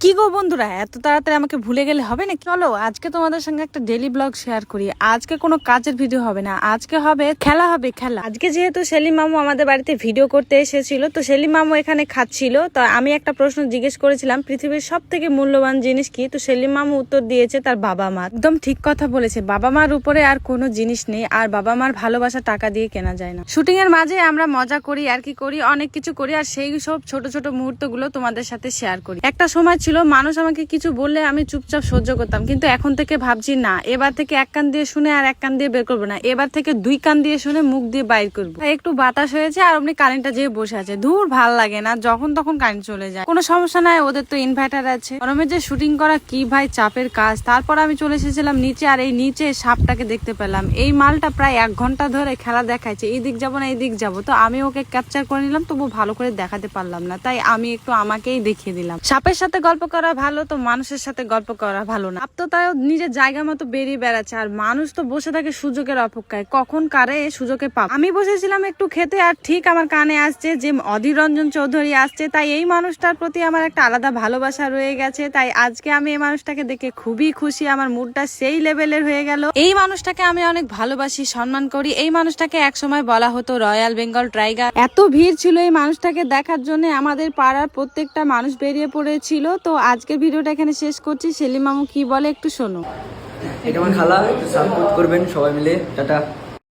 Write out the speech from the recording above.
কি গো বন্ধুরা, এত তাড়াতাড়ি আমাকে ভুলে গেলে হবে না? চলো আজকে তোমাদের সঙ্গে একটা ডেইলি ব্লগ শেয়ার করি। আজকে কোনো কাজের ভিডিও হবে না, আজকে হবে খেলা, হবে খেলা। আজকে যেহেতু সেলিম মামু আমাদের বাড়িতে ভিডিও করতে এসেছিল, তো সেলিম মামু এখানে খাচ্ছিল, তো আমি একটা প্রশ্ন জিজ্ঞেস করেছিলাম পৃথিবীর সব থেকে মূল্যবান জিনিস কি। তো সেলিম মামু উত্তর দিয়েছে তার বাবা মা। একদম ঠিক কথা বলেছে, বাবা মার উপরে আর কোনো জিনিস নেই, আর বাবা মার ভালোবাসা টাকা দিয়ে কেনা যায় না। শুটিং এর মাঝে আমরা মজা করি, আর কি করি, অনেক কিছু করি, আর সেই সব ছোট ছোট মুহূর্ত গুলো তোমাদের সাথে শেয়ার করি। একটা সময় ছিল মানুষ আমাকে কিছু বললে আমি চুপচাপ সহ্য করতাম, কিন্তু এখন থেকে ভাবছি না, এবার থেকে এক কান দিয়ে শুনে আর এক কান দিয়ে বের করবো না, এবার থেকে দুই কান দিয়ে শুনে মুখ দিয়ে বাইর করবো। একটু বাতাস হয়েছে আর অমনি কারেন্টটা যেয়ে বসে আছে, ধুর ভাল লাগে না, যখন তখন কারেন্ট চলে যায়। কোনো সমস্যা নাই, ওদের তো ইনভার্টার আছে। গরমের যে শুটিং করা কি ভাই চাপের কাজ। তারপর আমি চলে এসেছিলাম নিচে, আর এই নিচে সাপটাকে দেখতে পেলাম। এই মালটা প্রায় 1 ঘন্টা ধরে খেলা দেখাচ্ছে, এই দিক যাবো না এই দিক যাবো। তো আমি ওকে ক্যাপচার করে নিলাম, তবু ভালো করে দেখাতে পারলাম না, তাই আমি একটু আমাকেই দেখিয়ে দিলাম। সাপের সাথে গল্প করা ভালো, তো মানুষের সাথে গল্প করা ভালো না। সাপ তো তাই নিজের জায়গা মতো বেরিয়ে বেড়াচ্ছে, আর মানুষ তো বসে থাকে সুযোগের অপেক্ষায়, কখন কারে সুযোগে পাব। আমি বসেছিলাম একটু খেতে, আর ঠিক আমার কানে আসছে যে অধীর রঞ্জন চৌধুরী আসছে, তাই এই মানুষটার প্রতি আমার একটা আলাদা ভালোবাসা রয়ে গেছে। তাই আজকে আমি এই মানুষটাকে দেখে খুবই খুশি, আমার মুডটা সেই লেভেলের হয়ে গেল। এই মানুষটাকে আমি অনেক ভালোবাসি, সম্মান করি। এই মানুষটাকে একসময় বলা হতো রয়্যাল বেঙ্গল টাইগার। এত ভিড় ছিল এই মানুষটাকে দেখার জন্য, আমাদের পাড়ার প্রত্যেকটা মানুষ বেরিয়ে পড়েছিল। তো আজকের ভিডিওটা এখানে শেষ করছি। সেলিম মামু কি বলে একটু শোনো। এটা আমার খালা, একটু সাপোর্ট করবেন সবাই মিলে। টাটা।